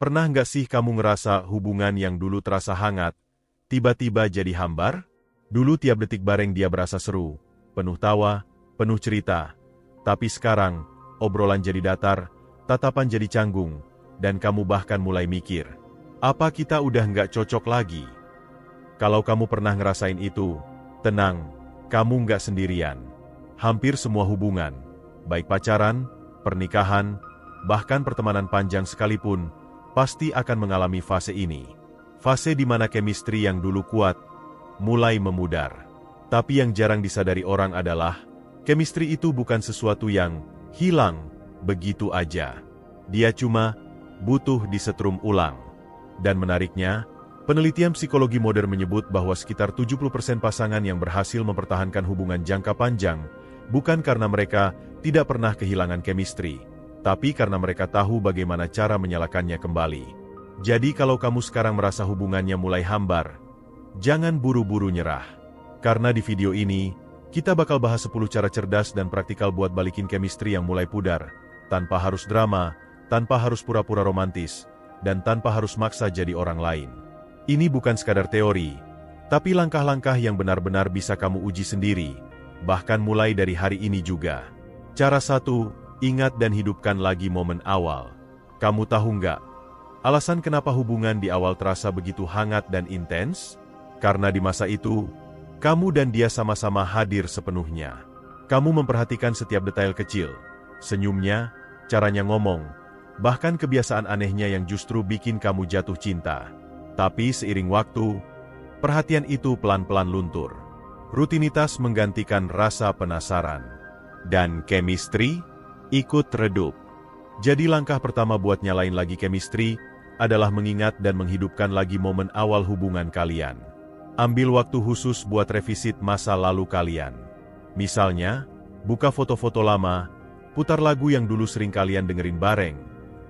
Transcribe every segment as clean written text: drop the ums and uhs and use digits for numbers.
Pernah nggak sih kamu ngerasa hubungan yang dulu terasa hangat, tiba-tiba jadi hambar? Dulu tiap detik bareng dia berasa seru, penuh tawa, penuh cerita. Tapi sekarang, obrolan jadi datar, tatapan jadi canggung, dan kamu bahkan mulai mikir, apa kita udah nggak cocok lagi? Kalau kamu pernah ngerasain itu, tenang, kamu nggak sendirian. Hampir semua hubungan, baik pacaran, pernikahan, bahkan pertemanan panjang sekalipun, pasti akan mengalami fase ini. Fase di mana chemistry yang dulu kuat, mulai memudar. Tapi yang jarang disadari orang adalah, chemistry itu bukan sesuatu yang hilang begitu aja. Dia cuma butuh disetrum ulang. Dan menariknya, penelitian psikologi modern menyebut bahwa sekitar 70% pasangan yang berhasil mempertahankan hubungan jangka panjang, bukan karena mereka tidak pernah kehilangan chemistry, tapi karena mereka tahu bagaimana cara menyalakannya kembali. Jadi kalau kamu sekarang merasa hubungannya mulai hambar, jangan buru-buru nyerah. Karena di video ini, kita bakal bahas 10 cara cerdas dan praktikal buat balikin chemistry yang mulai pudar, tanpa harus drama, tanpa harus pura-pura romantis, dan tanpa harus maksa jadi orang lain. Ini bukan sekadar teori, tapi langkah-langkah yang benar-benar bisa kamu uji sendiri, bahkan mulai dari hari ini juga. Cara 1, ingat dan hidupkan lagi momen awal. Kamu tahu nggak, alasan kenapa hubungan di awal terasa begitu hangat dan intens? Karena di masa itu, kamu dan dia sama-sama hadir sepenuhnya. Kamu memperhatikan setiap detail kecil, senyumnya, caranya ngomong, bahkan kebiasaan anehnya yang justru bikin kamu jatuh cinta. Tapi seiring waktu, perhatian itu pelan-pelan luntur. Rutinitas menggantikan rasa penasaran. Dan chemistry ikut redup. Jadi langkah pertama buat nyalain lagi chemistry adalah mengingat dan menghidupkan lagi momen awal hubungan kalian. Ambil waktu khusus buat revisit masa lalu kalian. Misalnya, buka foto-foto lama, putar lagu yang dulu sering kalian dengerin bareng,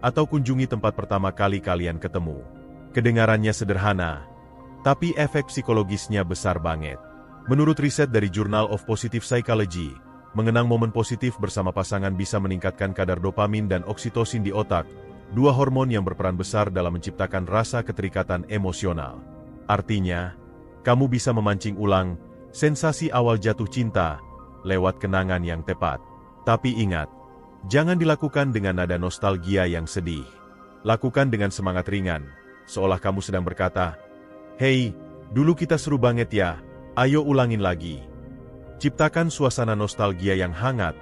atau kunjungi tempat pertama kali kalian ketemu. Kedengarannya sederhana, tapi efek psikologisnya besar banget. Menurut riset dari Journal of Positive Psychology, mengenang momen positif bersama pasangan bisa meningkatkan kadar dopamin dan oksitosin di otak, dua hormon yang berperan besar dalam menciptakan rasa keterikatan emosional. Artinya, kamu bisa memancing ulang sensasi awal jatuh cinta lewat kenangan yang tepat. Tapi ingat, jangan dilakukan dengan nada nostalgia yang sedih. Lakukan dengan semangat ringan, seolah kamu sedang berkata, "Hei, dulu kita seru banget ya, ayo ulangin lagi." Ciptakan suasana nostalgia yang hangat,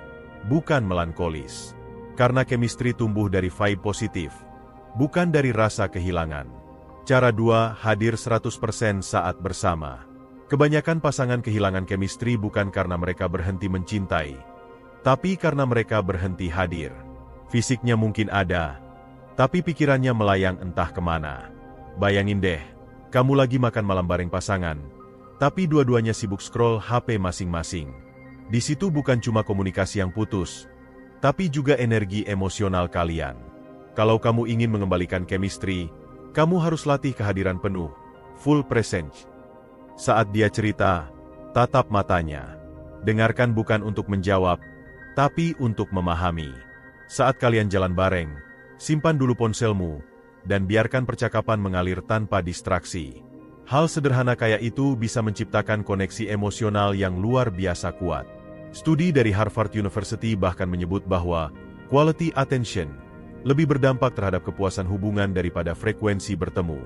bukan melankolis. Karena chemistry tumbuh dari vibe positif, bukan dari rasa kehilangan. Cara 2, hadir 100% saat bersama. Kebanyakan pasangan kehilangan chemistry bukan karena mereka berhenti mencintai, tapi karena mereka berhenti hadir. Fisiknya mungkin ada, tapi pikirannya melayang entah kemana. Bayangin deh, kamu lagi makan malam bareng pasangan, tapi dua-duanya sibuk scroll HP masing-masing. Di situ bukan cuma komunikasi yang putus, tapi juga energi emosional kalian. Kalau kamu ingin mengembalikan chemistry, kamu harus latih kehadiran penuh, full presence. Saat dia cerita, tatap matanya. Dengarkan bukan untuk menjawab, tapi untuk memahami. Saat kalian jalan bareng, simpan dulu ponselmu, dan biarkan percakapan mengalir tanpa distraksi. Hal sederhana kayak itu bisa menciptakan koneksi emosional yang luar biasa kuat. Studi dari Harvard University bahkan menyebut bahwa quality attention lebih berdampak terhadap kepuasan hubungan daripada frekuensi bertemu.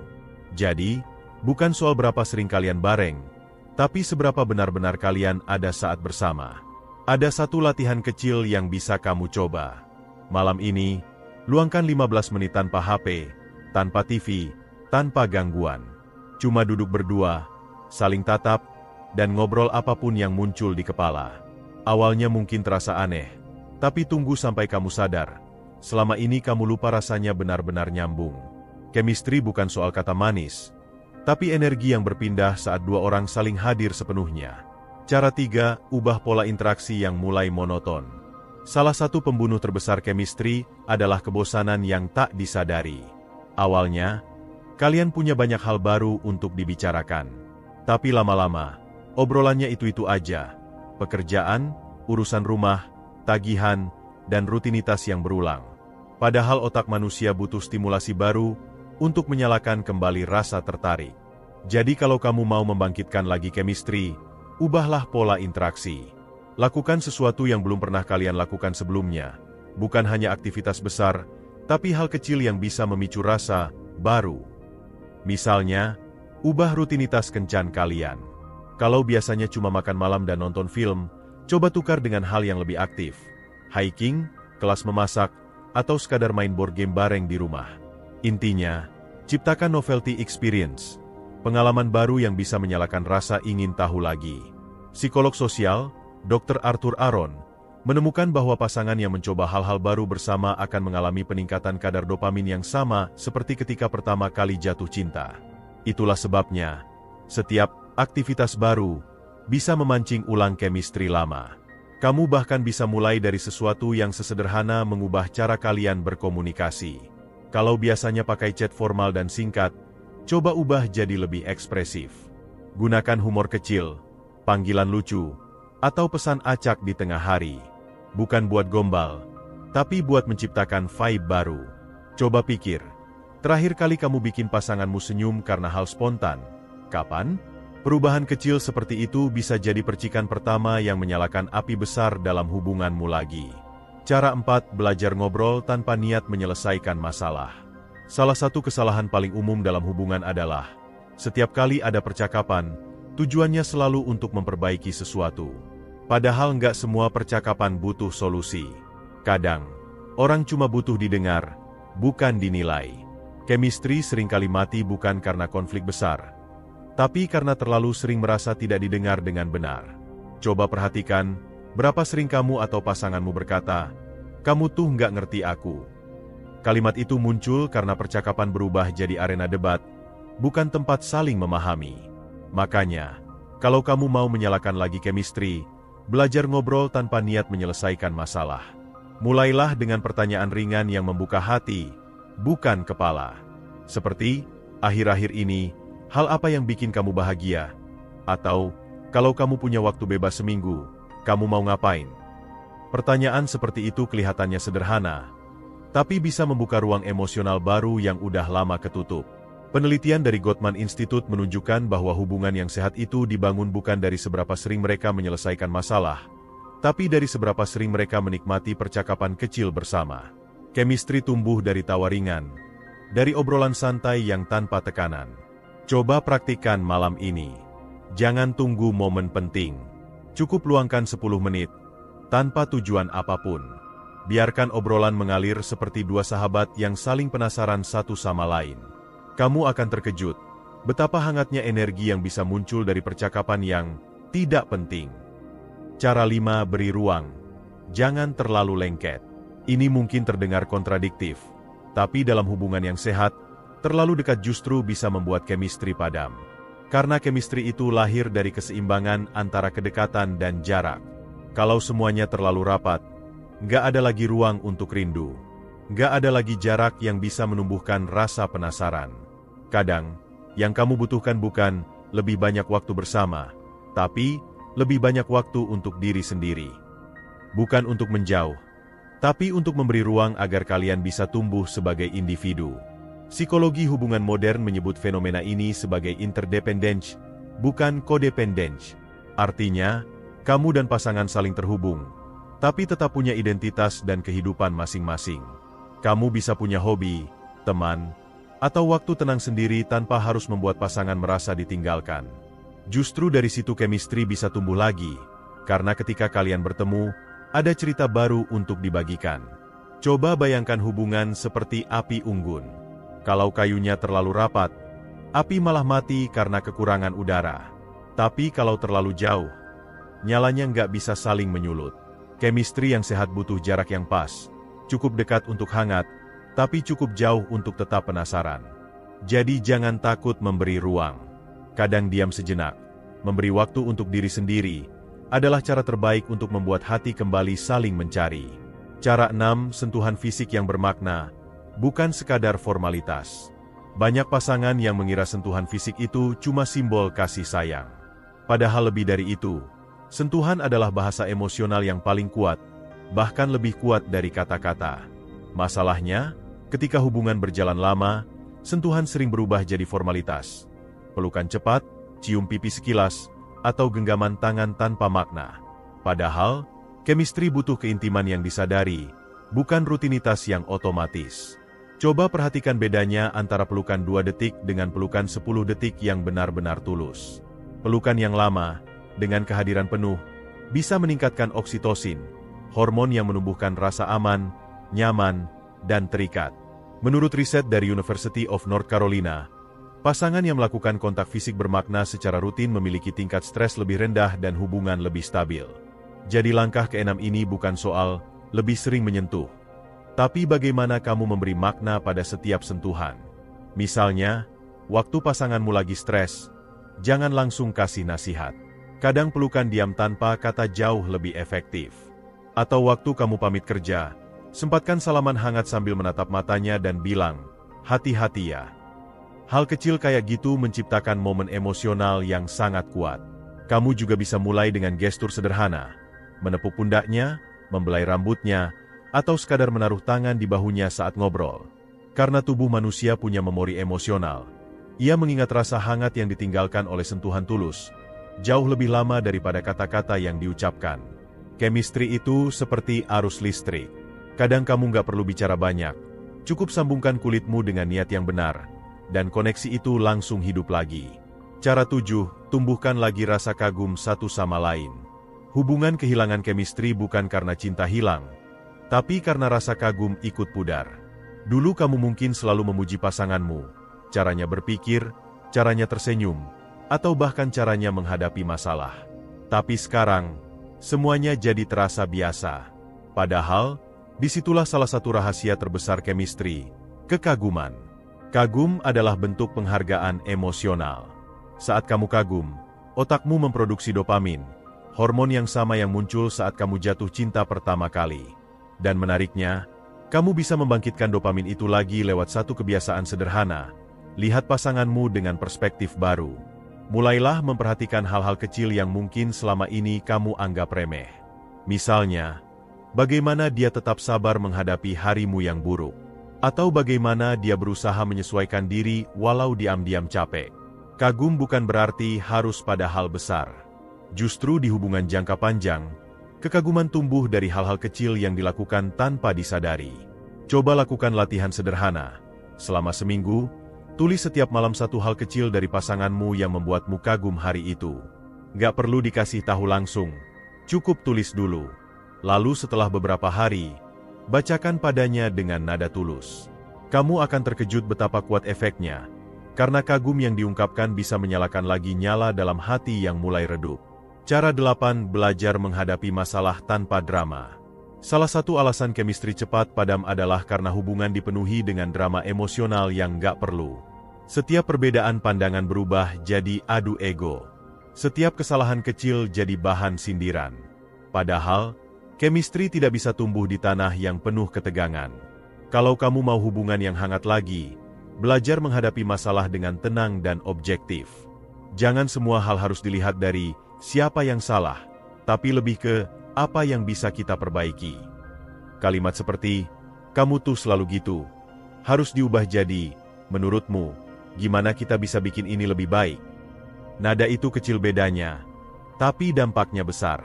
Jadi, bukan soal berapa sering kalian bareng, tapi seberapa benar-benar kalian ada saat bersama. Ada satu latihan kecil yang bisa kamu coba. Malam ini, luangkan 15 menit tanpa HP, tanpa TV, tanpa gangguan. Cuma duduk berdua, saling tatap, dan ngobrol apapun yang muncul di kepala. Awalnya mungkin terasa aneh, tapi tunggu sampai kamu sadar. Selama ini kamu lupa rasanya benar-benar nyambung. Chemistry bukan soal kata manis, tapi energi yang berpindah saat dua orang saling hadir sepenuhnya. Cara 3, ubah pola interaksi yang mulai monoton. Salah satu pembunuh terbesar chemistry adalah kebosanan yang tak disadari. Awalnya, kalian punya banyak hal baru untuk dibicarakan. Tapi lama-lama, obrolannya itu-itu aja. Pekerjaan, urusan rumah, tagihan, dan rutinitas yang berulang. Padahal otak manusia butuh stimulasi baru untuk menyalakan kembali rasa tertarik. Jadi kalau kamu mau membangkitkan lagi chemistry, ubahlah pola interaksi. Lakukan sesuatu yang belum pernah kalian lakukan sebelumnya. Bukan hanya aktivitas besar, tapi hal kecil yang bisa memicu rasa baru. Misalnya, ubah rutinitas kencan kalian. Kalau biasanya cuma makan malam dan nonton film, coba tukar dengan hal yang lebih aktif. Hiking, kelas memasak, atau sekadar main board game bareng di rumah. Intinya, ciptakan novelty experience. Pengalaman baru yang bisa menyalakan rasa ingin tahu lagi. Psikolog sosial, Dr. Arthur Aron, menemukan bahwa pasangan yang mencoba hal-hal baru bersama akan mengalami peningkatan kadar dopamin yang sama seperti ketika pertama kali jatuh cinta. Itulah sebabnya, setiap aktivitas baru bisa memancing ulang chemistry lama. Kamu bahkan bisa mulai dari sesuatu yang sesederhana mengubah cara kalian berkomunikasi. Kalau biasanya pakai chat formal dan singkat, coba ubah jadi lebih ekspresif. Gunakan humor kecil, panggilan lucu, atau pesan acak di tengah hari. Bukan buat gombal, tapi buat menciptakan vibe baru. Coba pikir, terakhir kali kamu bikin pasanganmu senyum karena hal spontan, kapan? Perubahan kecil seperti itu bisa jadi percikan pertama yang menyalakan api besar dalam hubunganmu lagi. Cara 4. Belajar ngobrol tanpa niat menyelesaikan masalah. Salah satu kesalahan paling umum dalam hubungan adalah, setiap kali ada percakapan, tujuannya selalu untuk memperbaiki sesuatu. Padahal nggak semua percakapan butuh solusi. Kadang, orang cuma butuh didengar, bukan dinilai. Chemistry seringkali mati bukan karena konflik besar, tapi karena terlalu sering merasa tidak didengar dengan benar. Coba perhatikan, berapa sering kamu atau pasanganmu berkata, "Kamu tuh nggak ngerti aku." Kalimat itu muncul karena percakapan berubah jadi arena debat, bukan tempat saling memahami. Makanya, kalau kamu mau menyalakan lagi chemistry, belajar ngobrol tanpa niat menyelesaikan masalah. Mulailah dengan pertanyaan ringan yang membuka hati, bukan kepala. Seperti, "Akhir-akhir ini, hal apa yang bikin kamu bahagia?" Atau, "Kalau kamu punya waktu bebas seminggu, kamu mau ngapain?" Pertanyaan seperti itu kelihatannya sederhana, tapi bisa membuka ruang emosional baru yang udah lama ketutup. Penelitian dari Gottman Institute menunjukkan bahwa hubungan yang sehat itu dibangun bukan dari seberapa sering mereka menyelesaikan masalah, tapi dari seberapa sering mereka menikmati percakapan kecil bersama. Chemistry tumbuh dari tawa ringan, dari obrolan santai yang tanpa tekanan. Coba praktikkan malam ini. Jangan tunggu momen penting. Cukup luangkan 10 menit, tanpa tujuan apapun. Biarkan obrolan mengalir seperti dua sahabat yang saling penasaran satu sama lain. Kamu akan terkejut, betapa hangatnya energi yang bisa muncul dari percakapan yang tidak penting. Cara 5. Beri ruang. Jangan terlalu lengket. Ini mungkin terdengar kontradiktif, tapi dalam hubungan yang sehat, terlalu dekat justru bisa membuat chemistry padam. Karena chemistry itu lahir dari keseimbangan antara kedekatan dan jarak. Kalau semuanya terlalu rapat, nggak ada lagi ruang untuk rindu. Nggak ada lagi jarak yang bisa menumbuhkan rasa penasaran. Kadang, yang kamu butuhkan bukan lebih banyak waktu bersama, tapi lebih banyak waktu untuk diri sendiri. Bukan untuk menjauh, tapi untuk memberi ruang agar kalian bisa tumbuh sebagai individu. Psikologi hubungan modern menyebut fenomena ini sebagai interdependence, bukan codependence. Artinya, kamu dan pasangan saling terhubung, tapi tetap punya identitas dan kehidupan masing-masing. Kamu bisa punya hobi, teman, atau waktu tenang sendiri tanpa harus membuat pasangan merasa ditinggalkan. Justru dari situ chemistry bisa tumbuh lagi, karena ketika kalian bertemu, ada cerita baru untuk dibagikan. Coba bayangkan hubungan seperti api unggun. Kalau kayunya terlalu rapat, api malah mati karena kekurangan udara. Tapi kalau terlalu jauh, nyalanya nggak bisa saling menyulut. Chemistry yang sehat butuh jarak yang pas, cukup dekat untuk hangat, tapi cukup jauh untuk tetap penasaran. Jadi jangan takut memberi ruang. Kadang diam sejenak, memberi waktu untuk diri sendiri, adalah cara terbaik untuk membuat hati kembali saling mencari. Cara 6. Sentuhan fisik yang bermakna, bukan sekadar formalitas. Banyak pasangan yang mengira sentuhan fisik itu cuma simbol kasih sayang. Padahal lebih dari itu, sentuhan adalah bahasa emosional yang paling kuat, bahkan lebih kuat dari kata-kata. Masalahnya, ketika hubungan berjalan lama, sentuhan sering berubah jadi formalitas. Pelukan cepat, cium pipi sekilas, atau genggaman tangan tanpa makna. Padahal, chemistry butuh keintiman yang disadari, bukan rutinitas yang otomatis. Coba perhatikan bedanya antara pelukan 2 detik dengan pelukan 10 detik yang benar-benar tulus. Pelukan yang lama, dengan kehadiran penuh, bisa meningkatkan oksitosin, hormon yang menumbuhkan rasa aman, nyaman, dan terikat. Menurut riset dari University of North Carolina, pasangan yang melakukan kontak fisik bermakna secara rutin memiliki tingkat stres lebih rendah dan hubungan lebih stabil. Jadi langkah ke-6 ini bukan soal lebih sering menyentuh, tapi bagaimana kamu memberi makna pada setiap sentuhan. Misalnya, waktu pasanganmu lagi stres, jangan langsung kasih nasihat. Kadang pelukan diam tanpa kata jauh lebih efektif. Atau waktu kamu pamit kerja, sempatkan salaman hangat sambil menatap matanya dan bilang, "Hati-hati ya." Hal kecil kayak gitu menciptakan momen emosional yang sangat kuat. Kamu juga bisa mulai dengan gestur sederhana, menepuk pundaknya, membelai rambutnya, atau sekadar menaruh tangan di bahunya saat ngobrol. Karena tubuh manusia punya memori emosional, ia mengingat rasa hangat yang ditinggalkan oleh sentuhan tulus, jauh lebih lama daripada kata-kata yang diucapkan. Chemistry itu seperti arus listrik. Kadang kamu nggak perlu bicara banyak, cukup sambungkan kulitmu dengan niat yang benar, dan koneksi itu langsung hidup lagi. Cara 7, tumbuhkan lagi rasa kagum satu sama lain. Hubungan kehilangan chemistry bukan karena cinta hilang, tapi karena rasa kagum ikut pudar. Dulu kamu mungkin selalu memuji pasanganmu, caranya berpikir, caranya tersenyum, atau bahkan caranya menghadapi masalah. Tapi sekarang, semuanya jadi terasa biasa. Padahal, disitulah salah satu rahasia terbesar chemistry, kekaguman. Kagum adalah bentuk penghargaan emosional. Saat kamu kagum, otakmu memproduksi dopamin, hormon yang sama yang muncul saat kamu jatuh cinta pertama kali. Dan menariknya, kamu bisa membangkitkan dopamin itu lagi lewat satu kebiasaan sederhana. Lihat pasanganmu dengan perspektif baru. Mulailah memperhatikan hal-hal kecil yang mungkin selama ini kamu anggap remeh. Misalnya, bagaimana dia tetap sabar menghadapi harimu yang buruk. Atau bagaimana dia berusaha menyesuaikan diri walau diam-diam capek. Kagum bukan berarti harus pada hal besar. Justru di hubungan jangka panjang, kekaguman tumbuh dari hal-hal kecil yang dilakukan tanpa disadari. Coba lakukan latihan sederhana. Selama seminggu, tulis setiap malam satu hal kecil dari pasanganmu yang membuatmu kagum hari itu. Nggak perlu dikasih tahu langsung, cukup tulis dulu. Lalu setelah beberapa hari, bacakan padanya dengan nada tulus. Kamu akan terkejut betapa kuat efeknya, karena kagum yang diungkapkan bisa menyalakan lagi nyala dalam hati yang mulai redup. Cara 8, belajar menghadapi masalah tanpa drama. Salah satu alasan chemistry cepat padam adalah karena hubungan dipenuhi dengan drama emosional yang nggak perlu. Setiap perbedaan pandangan berubah jadi adu ego. Setiap kesalahan kecil jadi bahan sindiran. Padahal, chemistry tidak bisa tumbuh di tanah yang penuh ketegangan. Kalau kamu mau hubungan yang hangat lagi, belajar menghadapi masalah dengan tenang dan objektif. Jangan semua hal harus dilihat dari siapa yang salah, tapi lebih ke apa yang bisa kita perbaiki. Kalimat seperti, "Kamu tuh selalu gitu," harus diubah jadi, "Menurutmu, gimana kita bisa bikin ini lebih baik?" Nada itu kecil bedanya, tapi dampaknya besar.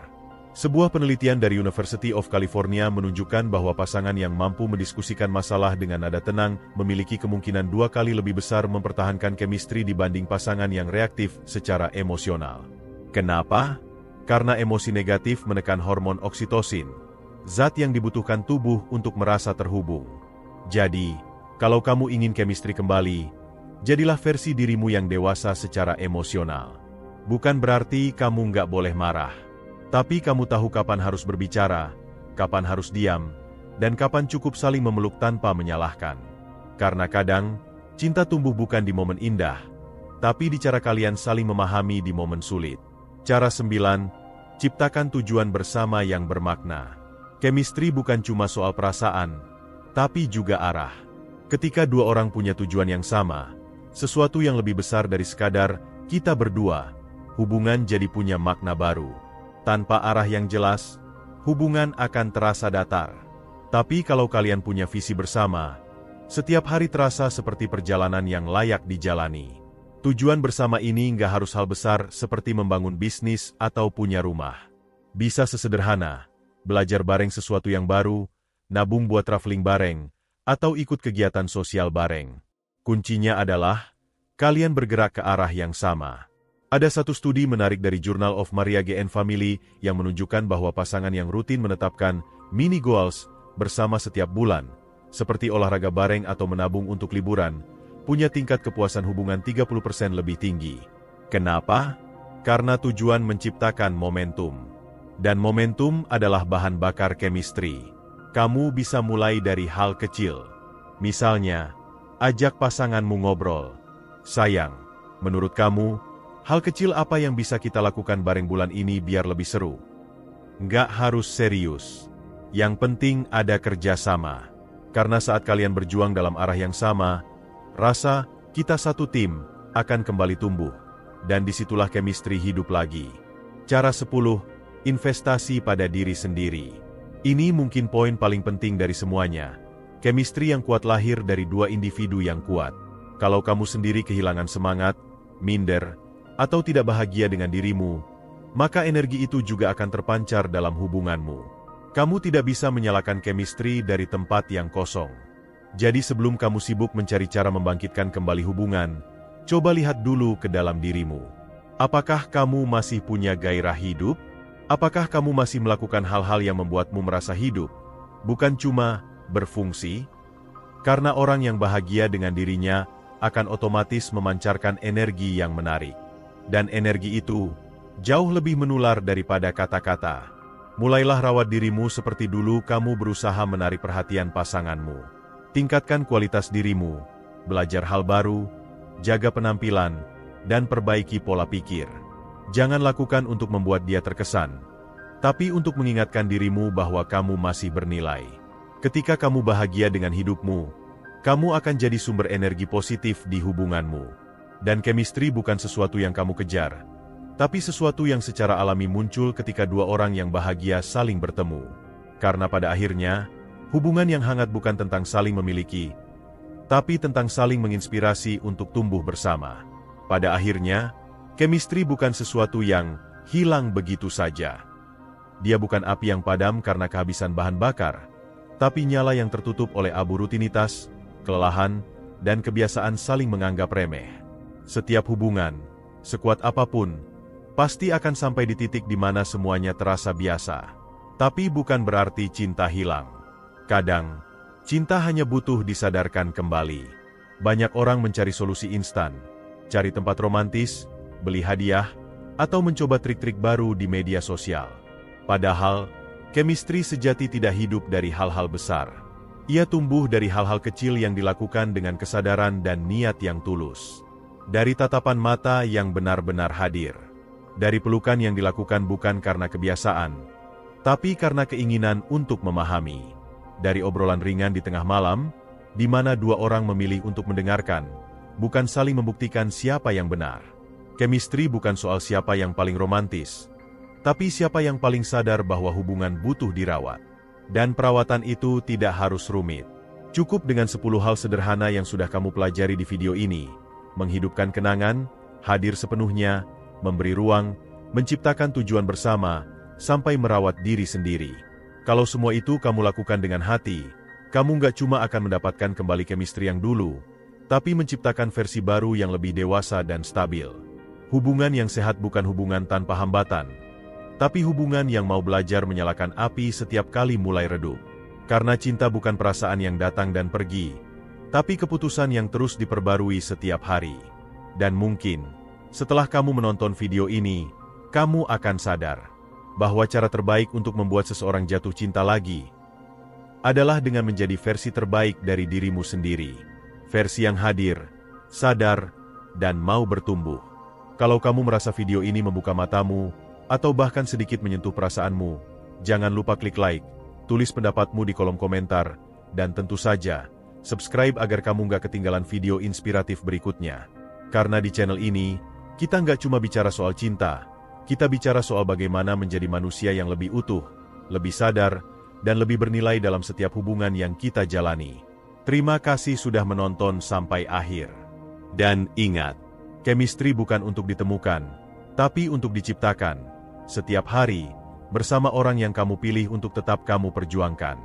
Sebuah penelitian dari University of California menunjukkan bahwa pasangan yang mampu mendiskusikan masalah dengan nada tenang memiliki kemungkinan 2 kali lebih besar mempertahankan chemistry dibanding pasangan yang reaktif secara emosional. Kenapa? Karena emosi negatif menekan hormon oksitosin, zat yang dibutuhkan tubuh untuk merasa terhubung. Jadi, kalau kamu ingin chemistry kembali, jadilah versi dirimu yang dewasa secara emosional. Bukan berarti kamu nggak boleh marah, tapi kamu tahu kapan harus berbicara, kapan harus diam, dan kapan cukup saling memeluk tanpa menyalahkan. Karena kadang, cinta tumbuh bukan di momen indah, tapi di cara kalian saling memahami di momen sulit. Cara 9, ciptakan tujuan bersama yang bermakna. Chemistry bukan cuma soal perasaan, tapi juga arah. Ketika dua orang punya tujuan yang sama, sesuatu yang lebih besar dari sekadar kita berdua, hubungan jadi punya makna baru. Tanpa arah yang jelas, hubungan akan terasa datar. Tapi kalau kalian punya visi bersama, Setiap hari terasa seperti perjalanan yang layak dijalani. Tujuan bersama ini nggak harus hal besar seperti membangun bisnis atau punya rumah. Bisa sesederhana, belajar bareng sesuatu yang baru, nabung buat traveling bareng, atau ikut kegiatan sosial bareng. Kuncinya adalah, kalian bergerak ke arah yang sama. Ada satu studi menarik dari Journal of Marriage and Family yang menunjukkan bahwa pasangan yang rutin menetapkan mini goals bersama setiap bulan, seperti olahraga bareng atau menabung untuk liburan, punya tingkat kepuasan hubungan 30% lebih tinggi. Kenapa? Karena tujuan menciptakan momentum. Dan momentum adalah bahan bakar chemistry. Kamu bisa mulai dari hal kecil. Misalnya, ajak pasanganmu ngobrol. Sayang, menurut kamu, hal kecil apa yang bisa kita lakukan bareng bulan ini biar lebih seru? Nggak harus serius. Yang penting ada kerjasama. Karena saat kalian berjuang dalam arah yang sama, rasa kita satu tim akan kembali tumbuh. Dan disitulah chemistry hidup lagi. Cara 10, investasi pada diri sendiri. Ini mungkin poin paling penting dari semuanya. Chemistry yang kuat lahir dari dua individu yang kuat. Kalau kamu sendiri kehilangan semangat, minder, atau tidak bahagia dengan dirimu, maka energi itu juga akan terpancar dalam hubunganmu. Kamu tidak bisa menyalakan chemistry dari tempat yang kosong. Jadi sebelum kamu sibuk mencari cara membangkitkan kembali hubungan, coba lihat dulu ke dalam dirimu. Apakah kamu masih punya gairah hidup? Apakah kamu masih melakukan hal-hal yang membuatmu merasa hidup, bukan cuma berfungsi? Karena orang yang bahagia dengan dirinya akan otomatis memancarkan energi yang menarik. Dan energi itu jauh lebih menular daripada kata-kata. Mulailah rawat dirimu seperti dulu kamu berusaha menarik perhatian pasanganmu. Tingkatkan kualitas dirimu, belajar hal baru, jaga penampilan, dan perbaiki pola pikir. Jangan lakukan untuk membuat dia terkesan, tapi untuk mengingatkan dirimu bahwa kamu masih bernilai. Ketika kamu bahagia dengan hidupmu, kamu akan jadi sumber energi positif di hubunganmu. Dan chemistry bukan sesuatu yang kamu kejar, tapi sesuatu yang secara alami muncul ketika dua orang yang bahagia saling bertemu. Karena pada akhirnya, hubungan yang hangat bukan tentang saling memiliki, tapi tentang saling menginspirasi untuk tumbuh bersama. Pada akhirnya, chemistry bukan sesuatu yang hilang begitu saja. Dia bukan api yang padam karena kehabisan bahan bakar, tapi nyala yang tertutup oleh abu rutinitas, kelelahan, dan kebiasaan saling menganggap remeh. Setiap hubungan, sekuat apapun, pasti akan sampai di titik di mana semuanya terasa biasa. Tapi bukan berarti cinta hilang. Kadang, cinta hanya butuh disadarkan kembali. Banyak orang mencari solusi instan, cari tempat romantis, beli hadiah, atau mencoba trik-trik baru di media sosial. Padahal, chemistry sejati tidak hidup dari hal-hal besar. Ia tumbuh dari hal-hal kecil yang dilakukan dengan kesadaran dan niat yang tulus. Dari tatapan mata yang benar-benar hadir. Dari pelukan yang dilakukan bukan karena kebiasaan, tapi karena keinginan untuk memahami. Dari obrolan ringan di tengah malam, di mana dua orang memilih untuk mendengarkan, bukan saling membuktikan siapa yang benar. Chemistry bukan soal siapa yang paling romantis, tapi siapa yang paling sadar bahwa hubungan butuh dirawat. Dan perawatan itu tidak harus rumit. Cukup dengan 10 hal sederhana yang sudah kamu pelajari di video ini. Menghidupkan kenangan, hadir sepenuhnya, memberi ruang, menciptakan tujuan bersama, sampai merawat diri sendiri. Kalau semua itu kamu lakukan dengan hati, kamu nggak cuma akan mendapatkan kembali chemistry yang dulu, tapi menciptakan versi baru yang lebih dewasa dan stabil. Hubungan yang sehat bukan hubungan tanpa hambatan, tapi hubungan yang mau belajar menyalakan api setiap kali mulai redup. Karena cinta bukan perasaan yang datang dan pergi, tapi keputusan yang terus diperbarui setiap hari. Dan mungkin, setelah kamu menonton video ini, kamu akan sadar bahwa cara terbaik untuk membuat seseorang jatuh cinta lagi adalah dengan menjadi versi terbaik dari dirimu sendiri. Versi yang hadir, sadar, dan mau bertumbuh. Kalau kamu merasa video ini membuka matamu, atau bahkan sedikit menyentuh perasaanmu, jangan lupa klik like, tulis pendapatmu di kolom komentar, dan tentu saja, subscribe agar kamu nggak ketinggalan video inspiratif berikutnya. Karena di channel ini, kita nggak cuma bicara soal cinta, kita bicara soal bagaimana menjadi manusia yang lebih utuh, lebih sadar, dan lebih bernilai dalam setiap hubungan yang kita jalani. Terima kasih sudah menonton sampai akhir. Dan ingat, chemistry bukan untuk ditemukan, tapi untuk diciptakan. Setiap hari, bersama orang yang kamu pilih untuk tetap kamu perjuangkan.